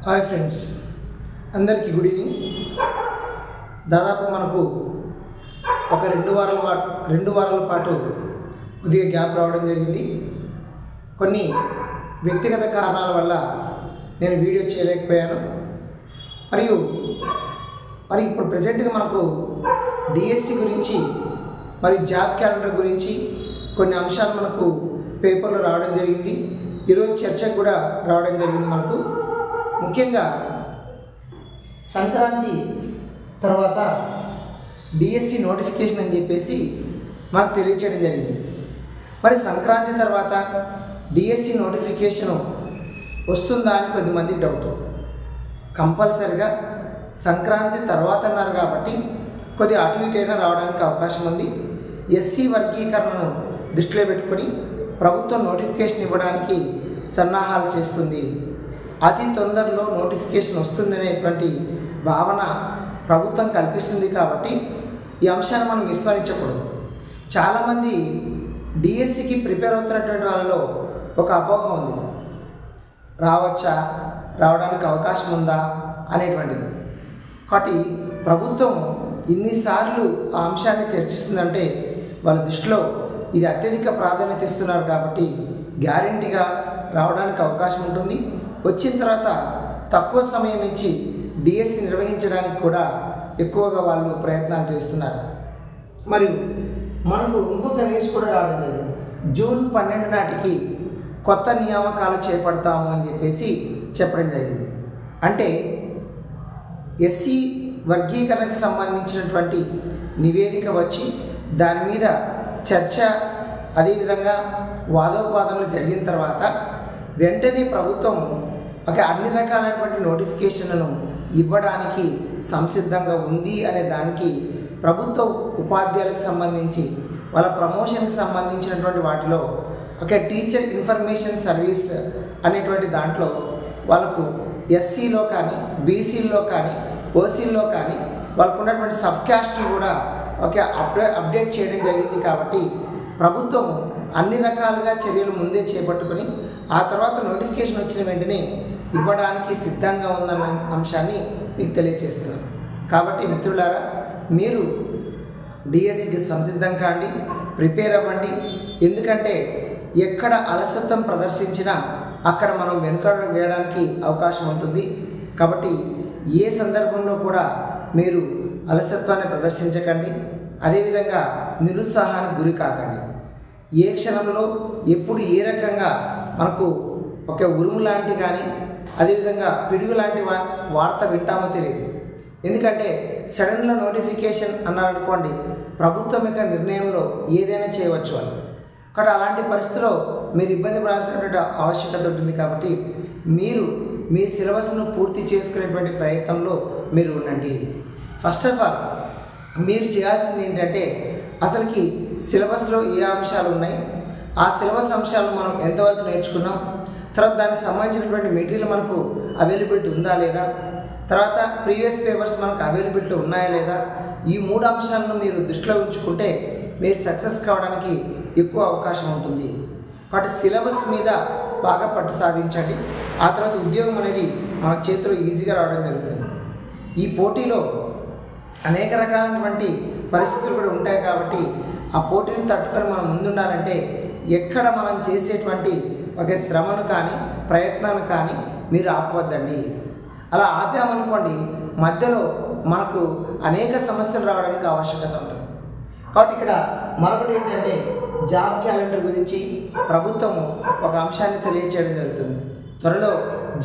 Hi friends, అందరికీ good evening. దాదాపు మనకు ఒక 2 వారాల పాటు కొద్దిగా గ్యాప్ రావడం జరిగింది. కొన్ని వ్యక్తిగత కారణాల వల్ల నేను వీడియో చేయలేకపోయాను. మరి ఇప్పుడు ప్రజెంట్గా మనకు డిఎస్సి గురించి మరియు జాబ్ క్యాలెండర్ గురించి కొన్ని అంశాలు మనకు పేపర్లో రావడం జరిగింది. ఈరోజు చర్చకు కూడా రావడం జరిగింది. మనకు ముఖ్యంగా సంక్రాంతి తర్వాత డిఎస్సి నోటిఫికేషన్ అని చెప్పేసి మనకు తెలియచేయడం జరిగింది. మరి సంక్రాంతి తర్వాత డిఎస్సి నోటిఫికేషను వస్తుందా అని కొద్దిమందికి డౌట్. కంపల్సరిగా సంక్రాంతి తర్వాత అన్నారు కాబట్టి కొద్దిగా అటు ఇటు అయినా రావడానికి అవకాశం ఉంది. ఎస్సీ వర్గీకరణను దృష్టిలో పెట్టుకొని ప్రభుత్వం నోటిఫికేషన్ ఇవ్వడానికి సన్నాహాలు చేస్తుంది. అతి తొందరలో నోటిఫికేషన్ వస్తుందనేటువంటి భావన ప్రభుత్వం కల్పిస్తుంది. కాబట్టి ఈ అంశాన్ని మనం విస్మరించకూడదు. చాలామంది డిఎస్సికి ప్రిపేర్ అవుతున్నటువంటి వాళ్ళలో ఒక అపోహ ఉంది, రావచ్చా, రావడానికి అవకాశం ఉందా అనేటువంటిది. కాబట్టి ప్రభుత్వం ఇన్నిసార్లు ఆ అంశాన్ని చర్చిస్తుందంటే వాళ్ళ దృష్టిలో ఇది అత్యధిక ప్రాధాన్యత ఇస్తున్నారు కాబట్టి గ్యారెంటీగా రావడానికి అవకాశం ఉంటుంది. వచ్చిన తర్వాత తక్కువ సమయం ఇచ్చి డిఎస్సి నిర్వహించడానికి కూడా ఎక్కువగా వాళ్ళు ప్రయత్నాలు చేస్తున్నారు. మరియు మనకు ఇంకొక న్యూస్ కూడా రావడం జరిగింది. జూన్ 12 నాటికి కొత్త నియామకాలు చేపడతాము అని చెప్పేసి చెప్పడం జరిగింది. అంటే ఎస్సీ వర్గీకరణకు సంబంధించినటువంటి నివేదిక వచ్చి దాని మీద చర్చ, అదేవిధంగా వాదోపవాదనలు జరిగిన తర్వాత వెంటనే ప్రభుత్వం అన్ని రకాలైనటువంటి నోటిఫికేషన్లను ఇవ్వడానికి సంసిద్ధంగా ఉంది అనే దానికి ప్రభుత్వ ఉపాధ్యాయులకు సంబంధించి వాళ్ళ ప్రమోషన్కి సంబంధించినటువంటి వాటిలో టీచర్ ఇన్ఫర్మేషన్ సర్వీస్ అనేటువంటి దాంట్లో వాళ్ళకు ఎస్సీలో కానీ, బీసీల్లో కానీ, ఓసీల్లో కానీ వాళ్ళకు ఉన్నటువంటి సబ్ క్యాస్ట్లు కూడా అప్డేట్ చేయడం జరిగింది. కాబట్టి ప్రభుత్వం అన్ని రకాలుగా చర్యలు ముందే చేపట్టుకొని ఆ తర్వాత నోటిఫికేషన్ వచ్చిన వెంటనే ఇవ్వడానికి సిద్ధంగా ఉందన్న అంశాన్ని మీకు తెలియజేస్తున్నాను. కాబట్టి మిత్రులారా, మీరు డిఎస్సికి సంసిద్ధం కాండి, ప్రిపేర్ అవ్వండి. ఎందుకంటే ఎక్కడ అలసత్వం ప్రదర్శించినా అక్కడ మనం వెనుకడుగు వేయడానికి అవకాశం ఉంటుంది. కాబట్టి ఏ సందర్భంలో కూడా మీరు అలసత్వాన్ని ప్రదర్శించకండి, అదేవిధంగా నిరుత్సాహానికి గురి కాకండి. ఏ క్షణంలో ఎప్పుడు ఏ రకంగా మనకు ఒక ఉరుము లాంటి కానీ, అదేవిధంగా పిడుగు లాంటి వార్త వింటామో తెలియదు. ఎందుకంటే సడన్గా నోటిఫికేషన్ అన్నారనుకోండి, ప్రభుత్వం యొక్క నిర్ణయంలో ఏదైనా చేయవచ్చు అని. కాబట్టి అలాంటి పరిస్థితిలో మీరు ఇబ్బంది పడాల్సినటువంటి ఆవశ్యకత ఉంటుంది. కాబట్టి మీరు మీ సిలబస్ను పూర్తి చేసుకునేటువంటి ప్రయత్నంలో మీరు ఉండండి. ఫస్ట్ ఆఫ్ ఆల్ మీరు చేయాల్సింది ఏంటంటే అసలుకి సిలబస్లో ఏ అంశాలు ఉన్నాయి, ఆ సిలబస్ అంశాలను మనం ఎంతవరకు నేర్చుకున్నాం, తర్వాత దానికి సంబంధించినటువంటి మెటీరియల్ మనకు అవైలబిలిటీ ఉందా లేదా, తర్వాత ప్రీవియస్ పేపర్స్ మనకు అవైలబిలిటీ ఉన్నాయా లేదా, ఈ 3 అంశాలను మీరు దృష్టిలో ఉంచుకుంటే మీరు సక్సెస్ కావడానికి ఎక్కువ అవకాశం ఉంటుంది. కాబట్టి సిలబస్ మీద బాగా పట్టు సాధించండి. ఆ తర్వాత ఉద్యోగం అనేది మన చేతిలో ఈజీగా రావడం జరుగుతుంది. ఈ పోటీలో అనేక రకాలైనటువంటి పరిస్థితులు కూడా ఉంటాయి. కాబట్టి ఆ పోటీని తట్టుకొని మనం ముందుండాలంటే ఎక్కడ మనం చేసేటువంటి శ్రమను కానీ, ప్రయత్నాన్ని కానీ మీరు ఆపవద్దండి. అలా ఆపామనుకోండి, మధ్యలో మనకు అనేక సమస్యలు రావడానికి ఆవశ్యకత ఉంటుంది. కాబట్టి ఇక్కడ మరొకటి ఏంటంటే జాబ్ క్యాలెండర్ గురించి ప్రభుత్వము ఒక అంశాన్ని తెలియజేయడం జరుగుతుంది. త్వరలో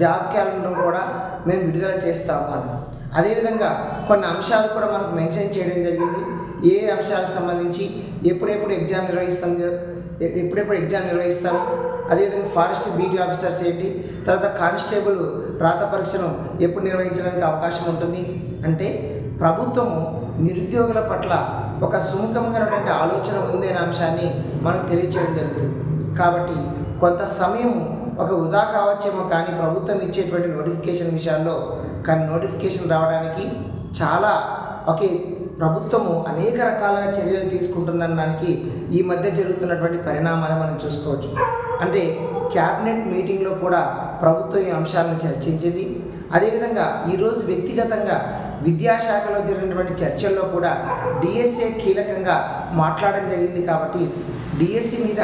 జాబ్ క్యాలెండర్ కూడా మేము విడుదల చేస్తాము అని. అదేవిధంగా కొన్ని అంశాలు కూడా మనకు మెన్షన్ చేయడం జరిగింది. ఏ అంశాలకు సంబంధించి ఎప్పుడెప్పుడు ఎగ్జామ్ నిర్వహిస్తాము, అదేవిధంగా ఫారెస్ట్ బీటీ ఆఫీసర్స్ ఏంటి, తర్వాత కానిస్టేబుల్ రాత పరీక్షను ఎప్పుడు నిర్వహించడానికి అవకాశం ఉంటుంది. అంటే ప్రభుత్వము నిరుద్యోగుల పట్ల ఒక సుముఖంగానటువంటి ఆలోచన ఉంది అనే అంశాన్ని మనకు తెలియచేయడం జరుగుతుంది. కాబట్టి కొంత సమయం వృధా కావచ్చేమో, కానీ ప్రభుత్వం ఇచ్చేటువంటి నోటిఫికేషన్ విషయాల్లో నోటిఫికేషన్ రావడానికి చాలా ప్రభుత్వము అనేక రకాలుగా చర్యలు తీసుకుంటుందనడానికి ఈ మధ్య జరుగుతున్నటువంటి పరిణామాన్ని మనం చూసుకోవచ్చు. అంటే క్యాబినెట్ మీటింగ్లో కూడా ప్రభుత్వం ఈ అంశాలను చర్చించింది. అదేవిధంగా ఈరోజు వ్యక్తిగతంగా విద్యాశాఖలో జరిగినటువంటి చర్చల్లో కూడా డిఎస్ఏ కీలకంగా మాట్లాడడం జరిగింది. కాబట్టి డిఎస్సి మీద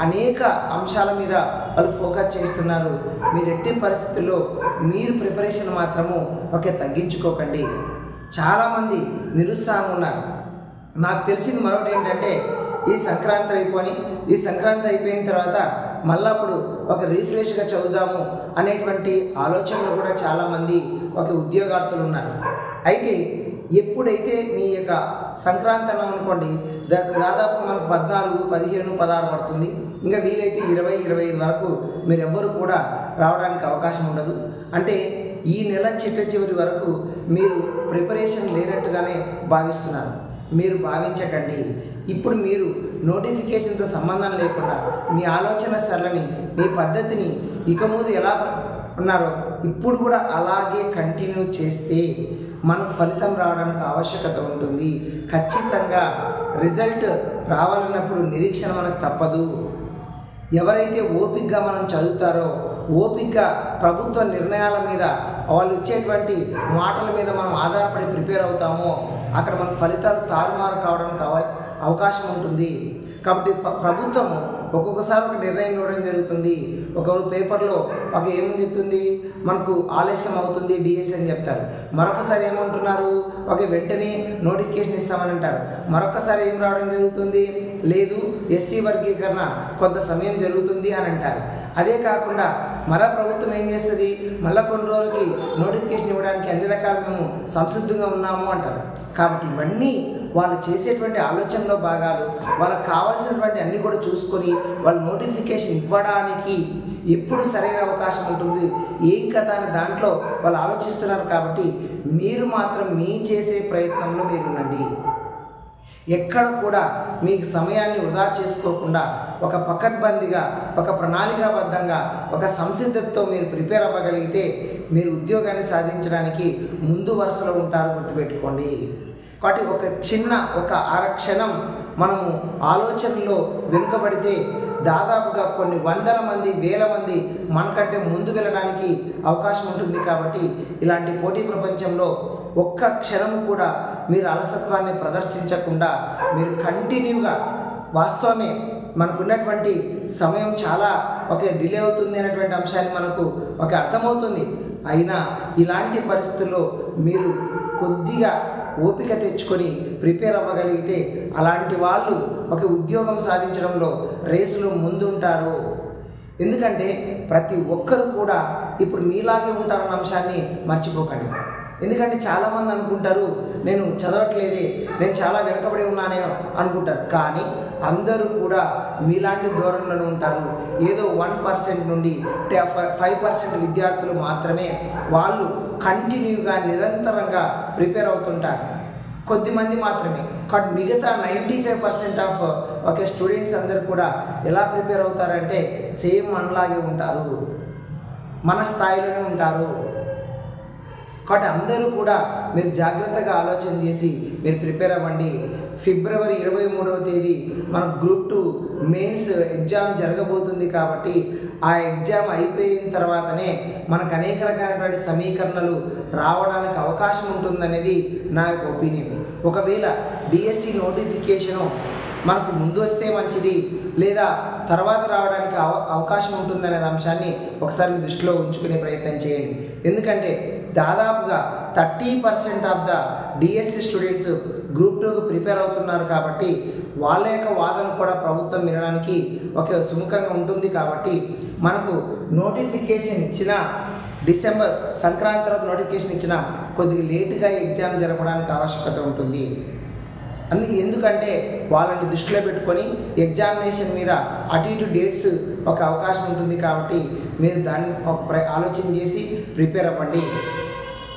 అనేక అంశాల మీద వాళ్ళు ఫోకస్ చేస్తున్నారు. మీరు ఎట్టి పరిస్థితుల్లో మీరు ప్రిపరేషన్ మాత్రము తగ్గించుకోకండి. చాలామంది నిరుత్సాహంగా ఉన్నారు. నాకు తెలిసింది మరొకటి ఏంటంటే, ఈ సంక్రాంతి అయిపోయిన తర్వాత మళ్ళీ అప్పుడు రీఫ్రెష్గా చదువుదాము అనేటువంటి ఆలోచనలు కూడా చాలామంది ఉద్యోగార్థులు ఉన్నారు. అయితే ఎప్పుడైతే మీ సంక్రాంతి అన్నాం అనుకోండి, దాదాపు మనకు 14, 15, 16 పడుతుంది. ఇంకా వీలైతే 20, 25 వరకు మీరు ఎవ్వరు కూడా రావడానికి అవకాశం ఉండదు. అంటే ఈ నెల చివరి వరకు మీరు ప్రిపరేషన్ లేనట్టుగానే భావిస్తున్నారు. మీరు భావించకండి. ఇప్పుడు మీరు నోటిఫికేషన్తో సంబంధం లేకుండా మీ ఆలోచన సరళిని, మీ పద్ధతిని ఇక ముందు ఎలా ఉన్నారో ఇప్పుడు కూడా అలాగే కంటిన్యూ చేస్తే మనకు ఫలితం రావడానికి ఆవశ్యకత ఉంటుంది. ఖచ్చితంగా రిజల్ట్ రావాలన్నప్పుడు నిరీక్షణ మనకు తప్పదు. ఎవరైతే ఓపికగా మనం చదువుతారో, ఓపికగా ప్రభుత్వ నిర్ణయాల మీద, వాళ్ళు ఇచ్చేటువంటి మాటల మీద మనం ఆధారపడి ప్రిపేర్ అవుతామో అక్కడ మన ఫలితాలు తారుమారు కావడానికి అవకాశం ఉంటుంది. కాబట్టి ప్రభుత్వం ఒక్కొక్కసారి నిర్ణయం ఇవ్వడం జరుగుతుంది. పేపర్లో ఏమని చెప్తుంది, మనకు ఆలస్యం అవుతుంది డిఎస్సి అని చెప్తారు. మరొకసారి ఏమంటున్నారు, వెంటనే నోటిఫికేషన్ ఇస్తామని అంటారు. మరొకసారి ఏం రావడం జరుగుతుంది, లేదు ఎస్సీ వర్గీకరణ కొంత సమయం జరుగుతుంది అని అంటారు. అదే కాకుండా మరో ప్రభుత్వం ఏం చేస్తుంది, మళ్ళీ కొన్ని రోజులకి నోటిఫికేషన్ ఇవ్వడానికి అన్ని రకాలు మేము సంసిద్ధంగా ఉన్నాము అంటారు. కాబట్టి ఇవన్నీ వాళ్ళు చేసేటువంటి ఆలోచనలో భాగాలు. వాళ్ళకి కావాల్సినటువంటి అన్నీ కూడా చూసుకొని వాళ్ళు నోటిఫికేషన్ ఇవ్వడానికి ఎప్పుడు సరైన అవకాశం ఉంటుంది, ఏం కథ అని దాంట్లో వాళ్ళు ఆలోచిస్తున్నారు. కాబట్టి మీరు మాత్రం మీ చేసే ప్రయత్నంలో మీరు ఉండండి. ఎక్కడ కూడా మీకు సమయాన్ని వృధా చేసుకోకుండా పకడ్బందీగా, ప్రణాళికాబద్ధంగా, సంసిద్ధతతో మీరు ప్రిపేర్ అవ్వగలిగితే మీరు ఉద్యోగాన్ని సాధించడానికి ముందు వరుసలో ఉంటారు, గుర్తుపెట్టుకోండి. కాబట్టి అరక్షణం మనము ఆలోచనలో వెనుకబడితే దాదాపుగా కొన్ని వందల మంది, వేల మంది మనకంటే ముందు వెళ్ళడానికి అవకాశం ఉంటుంది. కాబట్టి ఇలాంటి పోటీ ప్రపంచంలో ఒక్క క్షణం కూడా మీరు అలసత్వాన్ని ప్రదర్శించకుండా మీరు కంటిన్యూగా, వాస్తవమే మనకున్నటువంటి సమయం చాలా డిలే అవుతుంది అనేటువంటి అంశాన్ని మనకు అర్థమవుతుంది. అయినా ఇలాంటి పరిస్థితుల్లో మీరు కొద్దిగా ఓపిక తెచ్చుకొని ప్రిపేర్ అవ్వగలిగితే అలాంటి వాళ్ళు ఉద్యోగం సాధించడంలో రేసులో ముందుంటారు. ఎందుకంటే ప్రతి ఒక్కరు కూడా ఇప్పుడు మీలాగే ఉంటారన్న అంశాన్ని మర్చిపోకండి. ఎందుకంటే చాలామంది అనుకుంటారు, నేను చదవట్లేదే, నేను చాలా వెనుకబడి ఉన్నానే అనుకుంటారు. కానీ అందరూ కూడా మీలాంటి ధోరణులను ఉంటారు. ఏదో 1% నుండి 5% విద్యార్థులు మాత్రమే వాళ్ళు కంటిన్యూగా, నిరంతరంగా ప్రిపేర్ అవుతుంటారు. కొద్దిమంది మాత్రమే. కాబట్టి మిగతా 95% ఆఫ్ స్టూడెంట్స్ అందరూ కూడా ఎలా ప్రిపేర్ అవుతారంటే సేమ్ మనలాగే ఉంటారు, మన స్థాయిలోనే ఉంటారు. కాబట్టి అందరూ కూడా మీరు జాగ్రత్తగా ఆలోచన చేసి మీరు ప్రిపేర్ అవ్వండి. ఫిబ్రవరి 23వ తేదీ మనకు గ్రూప్ 2 మెయిన్స్ ఎగ్జామ్ జరగబోతుంది. కాబట్టి ఆ ఎగ్జామ్ అయిపోయిన తర్వాతనే మనకు అనేక రకాలైనటువంటి సమీకరణలు రావడానికి అవకాశం ఉంటుందనేది నా యొక్క ఒపీనియన్. ఒకవేళ డిఎస్సి నోటిఫికేషను మనకు ముందు వస్తే మంచిది, లేదా తర్వాత రావడానికి అవకాశం ఉంటుందనే అంశాన్ని ఒకసారి మీ దృష్టిలో ఉంచుకునే ప్రయత్నం చేయండి. ఎందుకంటే దాదాపుగా 30% of the DSC students group 2కు ప్రిపేర్ అవుతున్నారు. కాబట్టి వాళ్ళ యొక్క వాదన కూడా ప్రభుత్వం వినడానికి సుముఖంగా ఉంటుంది. కాబట్టి మనకు నోటిఫికేషన్ ఇచ్చిన డిసెంబర్ సంక్రాంతి తర్వాత నోటిఫికేషన్ ఇచ్చిన కొద్దిగా లేటుగా ఎగ్జామ్ జరపడానికి ఆవశ్యకత ఉంటుంది. ఎందుకంటే వాళ్ళని దృష్టిలో పెట్టుకొని ఎగ్జామినేషన్ మీద అటు ఇటు డేట్స్ అవకాశం ఉంటుంది. కాబట్టి మీరు దాన్ని ఆలోచన చేసి ప్రిపేర్ అవ్వండి.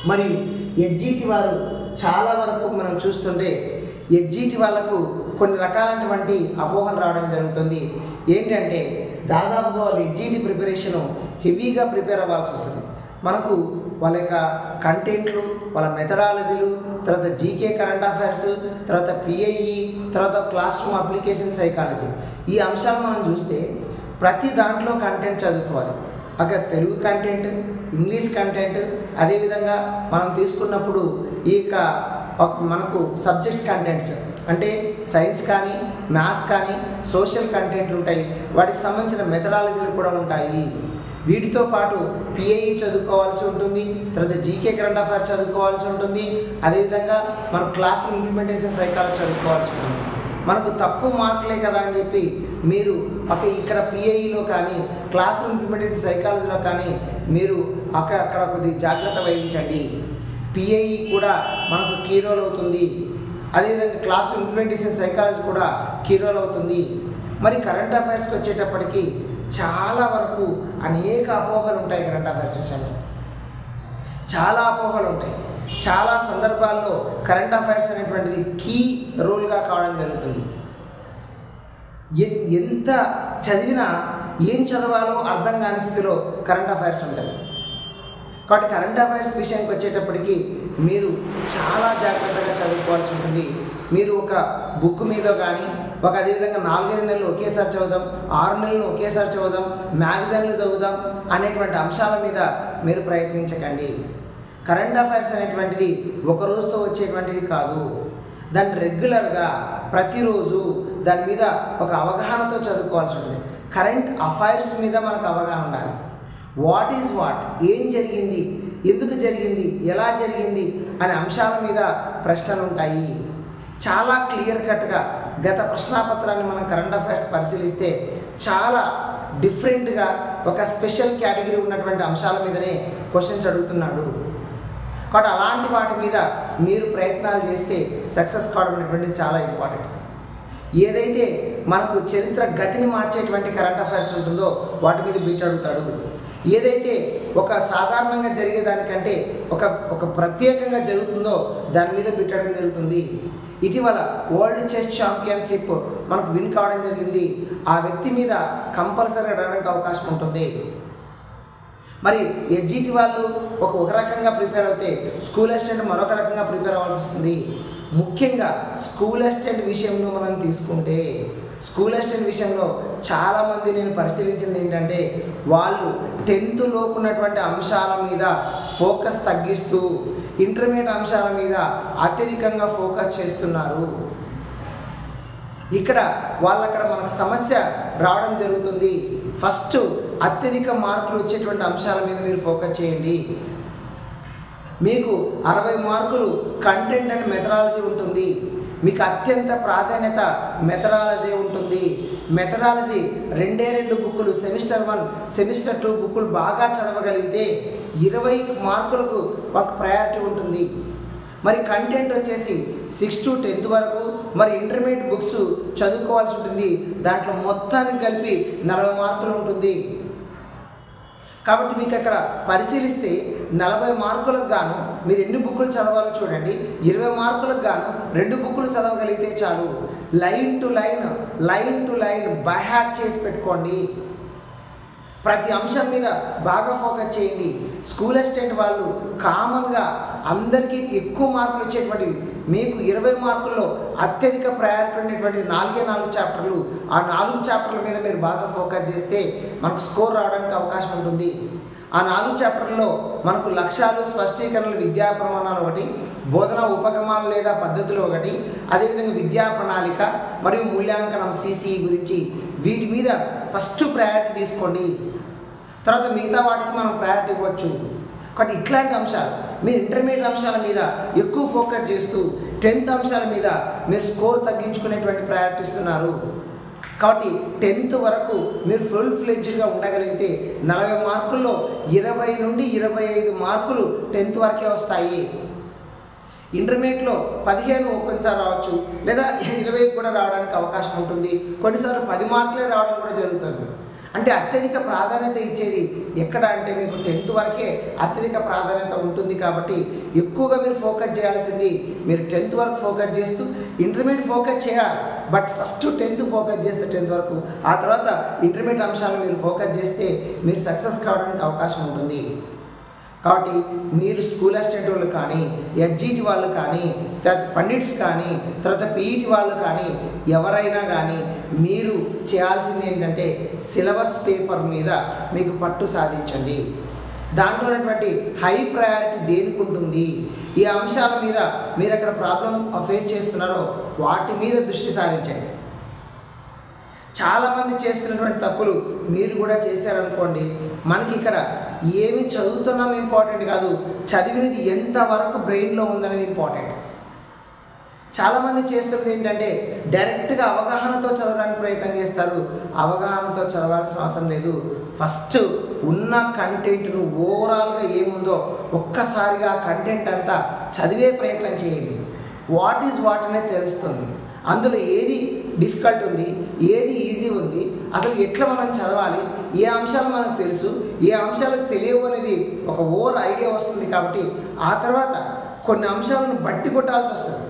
మరి ఎస్జిటి వారు చాలా వరకు మనం చూస్తుంటే ఎస్జిటి వాళ్ళకు కొన్ని రకాలైనటువంటి అపోహలు రావడం జరుగుతుంది. ఏంటంటే దాదాపుగా వాళ్ళు ఎస్జిటి ప్రిపరేషను హెవీగా ప్రిపేర్ అవ్వాల్సి వస్తుంది. మనకు వాళ్ళ యొక్క కంటెంట్లు, వాళ్ళ మెథడాలజీలు, తర్వాత జీకే కరెంట్ అఫైర్స్, తర్వాత పిఐఈ, తర్వాత క్లాస్ రూమ్ అప్లికేషన్ సైకాలజీ, ఈ అంశాలు మనం చూస్తే ప్రతి దాంట్లో కంటెంట్ చదువుకోవాలి. అక్కడ తెలుగు కంటెంట్, ఇంగ్లీష్ కంటెంట్, అదేవిధంగా మనం తీసుకున్నప్పుడు ఈ మనకు సబ్జెక్ట్స్ కంటెంట్స్ అంటే సైన్స్ కానీ, మ్యాథ్స్ కానీ, సోషల్ కంటెంట్లు ఉంటాయి. వాటికి సంబంధించిన మెథడాలజీలు కూడా ఉంటాయి. వీటితో పాటు పిఐఈ చదువుకోవాల్సి ఉంటుంది, తర్వాత జీకే కరెంట్ అఫైర్స్ చదువుకోవాల్సి ఉంటుంది, అదేవిధంగా మనం క్లాస్ రూమ్ ఇంప్లిమెంటేషన్ సైకాలజీ చదువుకోవాల్సి ఉంటుంది. మనకు తక్కువ మార్కులే కదా అని చెప్పి మీరు ఇక్కడ పిఐఈలో కానీ, క్లాస్ రూమ్ ఇంప్లిమెంటేషన్ సైకాలజీలో కానీ మీరు అక్కడ కొద్దిగా జాగ్రత్త వహించండి. పిఐఈ కూడా మనకు కీ రోల్ అవుతుంది, అదేవిధంగా క్లాస్ రూమ్ ఇంప్లిమెంటేషన్ సైకాలజీ కూడా కీ రోల్ అవుతుంది. మరి కరెంట్ అఫైర్స్కి వచ్చేటప్పటికి చాలా వరకు అనేక అపోహలు ఉంటాయి. కరెంట్ అఫైర్స్ విషయంలో చాలా అపోహలు ఉంటాయి. చాలా సందర్భాల్లో కరెంట్ అఫైర్స్ అనేటువంటిది కీ రోల్గా కావడం జరుగుతుంది. ఎంత చదివినా ఏం చదవాలో అర్థం కాని స్థితిలో కరెంట్ అఫైర్స్ ఉంటుంది. కాబట్టి కరెంట్ అఫైర్స్ విషయానికి వచ్చేటప్పటికి మీరు చాలా జాగ్రత్తగా చదువుకోవాల్సి ఉంటుంది. మీరు ఒక బుక్ మీద కానీ అదేవిధంగా 4-5 నెలలు ఒకేసారి చదువుదాం, 6 నెలలు ఒకేసారి చదువుదాం, మ్యాగజైన్లు చదువుదాం అనేటువంటి అంశాల మీద మీరు ప్రయత్నించకండి. కరెంట్ అఫైర్స్ అనేటువంటిది ఒక రోజుతో వచ్చేటువంటిది కాదు. దాన్ని రెగ్యులర్గా ప్రతిరోజు దాని మీద ఒక అవగాహనతో చదువుకోవాల్సి ఉంటుంది. కరెంట్ అఫైర్స్ మీద మనకు అవగాహన ఉండాలి. వాట్ ఈజ్ వాట్, ఏం జరిగింది, ఎందుకు జరిగింది, ఎలా జరిగింది అనే అంశాల మీద ప్రశ్నలు ఉంటాయి. చాలా క్లియర్ కట్గా గత ప్రశ్నాపత్రాన్ని మనం కరెంట్ అఫైర్స్ పరిశీలిస్తే చాలా డిఫరెంట్గా ఒక స్పెషల్ కేటగిరీ ఉన్నటువంటి అంశాల మీదనే క్వశ్చన్స్ అడుగుతున్నాడు. కాబట్టి అలాంటి వాటి మీద మీరు ప్రయత్నాలు చేస్తే సక్సెస్ కావడం అనేటువంటిది చాలా ఇంపార్టెంట్. ఏదైతే మనకు చరిత్ర గతిని మార్చేటువంటి కరెంట్ అఫైర్స్ ఉంటుందో వాటి మీద బిట్ అడుగుతాడు. ఏదైతే ఒక సాధారణంగా జరిగేదానికంటే ఒక ప్రత్యేకంగా జరుగుతుందో దాని మీద బిట్టడం జరుగుతుంది. ఇటీవల వరల్డ్ చెస్ ఛాంపియన్షిప్ మనకు విన్ కావడం జరిగింది. ఆ వ్యక్తి మీద కంపల్సరీగా అడగడానికి అవకాశం ఉంటుంది. మరి ఎస్జిటి వాళ్ళు ఒక రకంగా ప్రిపేర్ అవుతే స్కూల్ అసిస్టెంట్ మరొక రకంగా ప్రిపేర్ అవ్వాల్సి వస్తుంది. ముఖ్యంగా స్కూల్ అసిస్టెంట్ విషయంలో మనం తీసుకుంటే స్కూల్ అసిస్టెంట్ విషయంలో చాలామంది నేను పరిశీలించింది ఏంటంటే వాళ్ళు 10th లోపు ఉన్నటువంటి అంశాల మీద ఫోకస్ తగ్గిస్తూ ఇంటర్మీడియట్ అంశాల మీద అత్యధికంగా ఫోకస్ చేస్తున్నారు. ఇక్కడ మనకు సమస్య రావడం జరుగుతుంది. ఫస్ట్ అత్యధిక మార్కులు వచ్చేటువంటి అంశాల మీద మీరు ఫోకస్ చేయండి. మీకు 60 మార్కులు కంటెంట్ అండ్ మెథడాలజీ ఉంటుంది. మీకు అత్యంత ప్రాధాన్యత మెథడాలజీ ఉంటుంది. మెథడాలజీ 2 బుక్కులు సెమిస్టర్ 1, సెమిస్టర్ 2 బుక్కులు బాగా చదవగలిగితే 20 మార్కులకు ఒక ప్రయారిటీ ఉంటుంది. మరి కంటెంట్ వచ్చేసి 6 to 10th వరకు మరి ఇంటర్మీడియట్ బుక్స్ చదువుకోవాల్సి ఉంటుంది. దాంట్లో మొత్తానికి కలిపి 40 మార్కులు ఉంటుంది. కాబట్టి మీకు అక్కడ పరిశీలిస్తే 40 మార్కులకు గాను మీరు ఎన్ని బుక్కులు చదవాలో చూడండి. 20 మార్కులకు గాను 2 బుక్కులు చదవగలిగితే చాలు. Line to line by heart చేసి పెట్టుకోండి. ప్రతి అంశం మీద బాగా ఫోకస్ చేయండి. స్కూల్ అసిస్టెంట్ వాళ్ళు కామన్గా అందరికీ ఎక్కువ మార్కులు వచ్చేటువంటిది మీకు 20 మార్కుల్లో అత్యధిక ప్రయారిటీ ఉండేటువంటిది 4 చాప్టర్లు. ఆ 4 చాప్టర్ల మీద మీరు బాగా ఫోకస్ చేస్తే మనకు స్కోర్ రావడానికి అవకాశం ఉంటుంది. ఆ 4 చాప్టర్లలో మనకు లక్ష్యాలు, స్పష్టీకరణలు, విద్యా ప్రమాణాలు ఒకటి, బోధన ఉపగమాలు లేదా పద్ధతులు ఒకటి, అదేవిధంగా విద్యా ప్రణాళిక మరియు మూల్యాంకనం సిసిఈ గురించి వీటి మీద ఫస్ట్ ప్రయారిటీ తీసుకోండి. తర్వాత మిగతా వాటికి మనం ప్రయారిటీ ఇవ్వచ్చు. కాబట్టి ఇట్లాంటి అంశాలు మీరు ఇంటర్మీడియట్ అంశాల మీద ఎక్కువ ఫోకస్ చేస్తూ 10th అంశాల మీద మీరు స్కోర్ తగ్గించుకునేటువంటి ప్రయారిటీ ఇస్తున్నారు. కాబట్టి 10th వరకు మీరు ఫుల్ ఫ్లెడ్జ్డ్గా ఉండగలిగితే 40 మార్కుల్లో 20 నుండి 25 మార్కులు 10th వరకే వస్తాయి. ఇంటర్మీడియట్లో 15 ఒక్కొక్కసారి రావచ్చు, లేదా 20 కూడా రావడానికి అవకాశం ఉంటుంది. కొన్నిసార్లు 10 మార్కులే రావడం కూడా జరుగుతుంది. అంటే అత్యధిక ప్రాధాన్యత ఇచ్చేది ఎక్కడ అంటే మీకు 10th వరకే అత్యధిక ప్రాధాన్యత ఉంటుంది. కాబట్టి ఎక్కువగా మీరు ఫోకస్ చేయాల్సింది మీరు 10th వరకు ఫోకస్ చేస్తూ ఇంటర్మీడియట్ ఫోకస్ చేయాలి. బట్ ఫస్ట్ 10th ఫోకస్ చేస్తే 10th వరకు, ఆ తర్వాత ఇంటర్మీడియట్ అంశాలను మీరు ఫోకస్ చేస్తే మీరు సక్సెస్ కావడానికి అవకాశం ఉంటుంది. కాబట్టి మీరు స్కూల్ అసిస్టెంట్ వాళ్ళు కానీ, ఎస్జిటి వాళ్ళు కానీ, తర్వాత పండిట్స్ కానీ, తర్వాత పీఈటి వాళ్ళు కానీ, ఎవరైనా కానీ మీరు చేయాల్సింది ఏంటంటే సిలబస్ పేపర్ మీద మీకు పట్టు సాధించండి. దాంట్లో ఉన్నటువంటి హై ప్రయారిటీ దేనికి ఉంటుంది, ఈ అంశాల మీద మీరు అక్కడ ప్రాబ్లం ఫేస్ చేస్తున్నారో వాటి మీద దృష్టి సారించండి. చాలామంది చేస్తున్నటువంటి తప్పులు మీరు కూడా చేశారనుకోండి, మనకి ఇక్కడ ఏమి చదువుతున్నాం ఇంపార్టెంట్ కాదు, చదివినది ఎంతవరకు బ్రెయిన్లో ఉందనేది ఇంపార్టెంట్. చాలామంది చేస్తున్నది ఏంటంటే డైరెక్ట్గా అవగాహనతో చదవడానికి ప్రయత్నం చేస్తారు. అవగాహనతో చదవాల్సిన అవసరం లేదు. ఫస్ట్ ఉన్న కంటెంట్ను ఓవరాల్గా ఏముందో ఒక్కసారిగా కంటెంట్ అంతా చదివే ప్రయత్నం చేయండి. వాట్ ఈజ్ వాట్ అనేది తెలుస్తుంది. అందులో ఏది డిఫికల్ట్ ఉంది, ఏది ఈజీ ఉంది, అసలు ఎట్లా మనం చదవాలి, ఏ అంశాలు మనకు తెలుసు, ఏ అంశాలకు తెలియవు అనేది ఒక ఓవర్ ఐడియా వస్తుంది. కాబట్టి ఆ తర్వాత కొన్ని అంశాలను బట్టి కొట్టాల్సి వస్తుంది,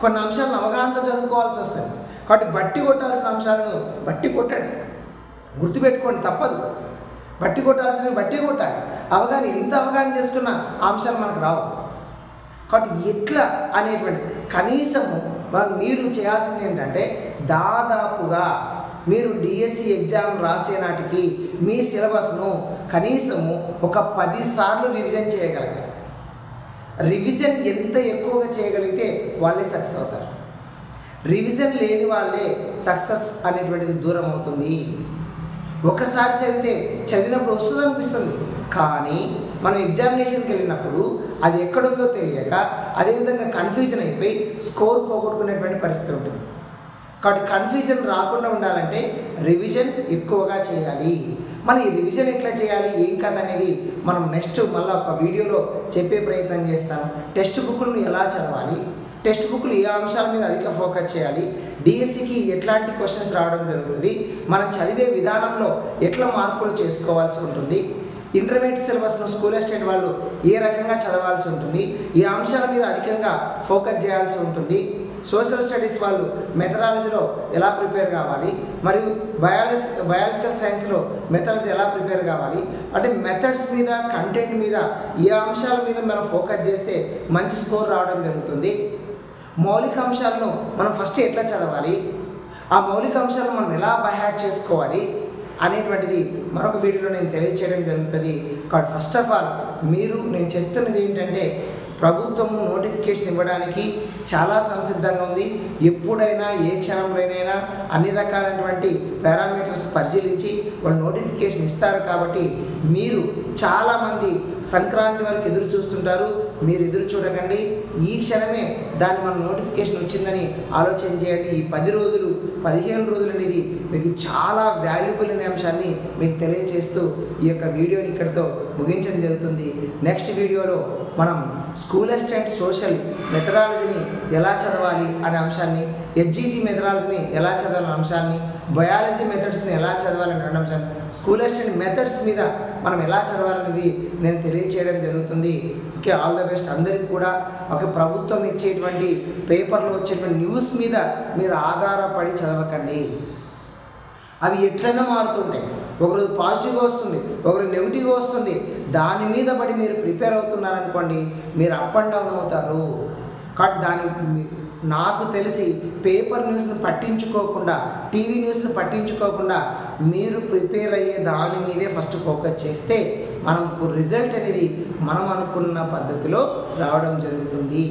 కొన్ని అంశాలను అవగాహనతో చదువుకోవాల్సి వస్తుంది. కాబట్టి బట్టి కొట్టాల్సిన అంశాలను బట్టి కొట్టండి, గుర్తుపెట్టుకోండి, తప్పదు. బట్టి కొట్టాల్సినవి బట్టి కొట్టాలి. అవగాహన ఎంత అవగాహన చేసుకున్న ఆ అంశాలు మనకు రావు. కాబట్టి ఎట్లా అనేటువంటి కనీసము మీరు చేయాల్సింది ఏంటంటే దాదాపుగా మీరు డిఎస్సి ఎగ్జామ్ రాసే నాటికి మీ సిలబస్ను కనీసము ఒక 10 సార్లు రివిజన్ చేయగలగాలి. రివిజన్ ఎంత ఎక్కువగా చేయగలిగితే వాళ్ళే సక్సెస్ అవుతారు. రివిజన్ లేని వాళ్ళే సక్సెస్ అనేటువంటిది దూరం అవుతుంది. ఒకసారి చదివితే చదివినప్పుడు వస్తుంది అనిపిస్తుంది, కానీ మనం ఎగ్జామినేషన్కి వెళ్ళినప్పుడు అది ఎక్కడుందో తెలియక అదేవిధంగా కన్ఫ్యూజన్ అయిపోయి స్కోర్ పోగొట్టుకునేటువంటి పరిస్థితి ఉంటుంది. కాబట్టి కన్ఫ్యూజన్ రాకుండా ఉండాలంటే రివిజన్ ఎక్కువగా చేయాలి. మన ఈ రివిజన్ ఎట్లా చేయాలి, ఏం కథ అనేది మనం నెక్స్ట్ మళ్ళీ ఒక వీడియోలో చెప్పే ప్రయత్నం చేస్తాను. టెక్స్ట్ బుక్లను ఎలా చదవాలి, టెక్స్ట్ బుక్లు ఏ అంశాల మీద అధిక ఫోకస్ చేయాలి, డిఎస్సికి ఎట్లాంటి క్వశ్చన్స్ రావడం జరుగుతుంది, మనం చదివే విధానంలో ఎట్లా మార్పులు చేసుకోవాల్సి ఉంటుంది, ఇంటర్మీడియట్ సిలబస్ను స్కూల్ అసిస్టెంట్ వాళ్ళు ఏ రకంగా చదవాల్సి ఉంటుంది, ఈ అంశాల మీద అధికంగా ఫోకస్ చేయాల్సి ఉంటుంది, సోషల్ స్టడీస్ వాళ్ళు మెథడాలజీలో ఎలా ప్రిపేర్ కావాలి, మరియు బయాలజికల్ సైన్స్లో మెథడ్స్ ఎలా ప్రిపేర్ కావాలి, అంటే మెథడ్స్ మీద కంటెంట్ మీద ఏ అంశాల మీద మనం ఫోకస్ చేస్తే మంచి స్కోర్ రావడం జరుగుతుంది. మౌలిక అంశాలను మనం ఫస్ట్ ఎట్లా చదవాలి, ఆ మౌలిక అంశాలను మనం ఎలా బైహార్ట్ చేసుకోవాలి అనేటువంటిది మరొక వీడియోలో నేను తెలియచేయడం జరుగుతుంది. కాబట్టి ఫస్ట్ ఆఫ్ ఆల్ నేను చెప్తున్నది ఏంటంటే ప్రభుత్వము నోటిఫికేషన్ ఇవ్వడానికి చాలా సంసిద్ధంగా ఉంది. ఎప్పుడైనా ఏ క్షణంలోనైనా అన్ని రకాలైనటువంటి పారామీటర్స్ పరిశీలించి వాళ్ళు నోటిఫికేషన్ ఇస్తారు. కాబట్టి మీరు చాలామంది సంక్రాంతి వరకు ఎదురు చూస్తుంటారు. మీరు ఎదురు చూడకండి, ఈ క్షణమే దాన్ని మన నోటిఫికేషన్ వచ్చిందని ఆలోచన చేయండి. ఈ 10 రోజులు 15 రోజులు అనేది మీకు చాలా వాల్యుబుల్ అనే అంశాన్ని మీకు తెలియజేస్తూ ఈ యొక్క వీడియోని ఇక్కడితో ముగించడం జరుగుతుంది. నెక్స్ట్ వీడియోలో మనం స్కూల్ అసిస్టెంట్ సోషల్ మెథడాలజీని ఎలా చదవాలి అనే అంశాన్ని, ఎస్జిటి మెథడాలజీని ఎలా చదవాలనే అంశాన్ని, బయాలజీ మెథడ్స్ని ఎలా చదవాలనే అంశాన్ని, స్కూల్ అసిస్టెంట్ మెథడ్స్ మీద మనం ఎలా చదవాలనేది నేను తెలియచేయడం జరుగుతుంది. ఓకే, ఆల్ ద బెస్ట్ అందరికీ కూడా. ఒక ప్రభుత్వం ఇచ్చేటువంటి పేపర్లో వచ్చేటువంటి న్యూస్ మీద మీరు ఆధారపడి చదవకండి. అవి ఎట్లయినా మారుతుంటాయి. ఒకరోజు పాజిటివ్గా వస్తుంది, ఒకరోజు నెగిటివ్గా వస్తుంది. దాని మీద పడి మీరు ప్రిపేర్ అవుతున్నారనుకోండి, మీరు అప్ అండ్ డౌన్ అవుతారు. కాబట్టి నాకు తెలిసి పేపర్ న్యూస్ని పట్టించుకోకుండా, టీవీ న్యూస్ని పట్టించుకోకుండా మీరు ప్రిపేర్ అయ్యే దాని మీదే ఫస్ట్ ఫోకస్ చేస్తే మనకు రిజల్ట్ అనేది మనం అనుకున్న పద్ధతిలో రావడం జరుగుతుంది.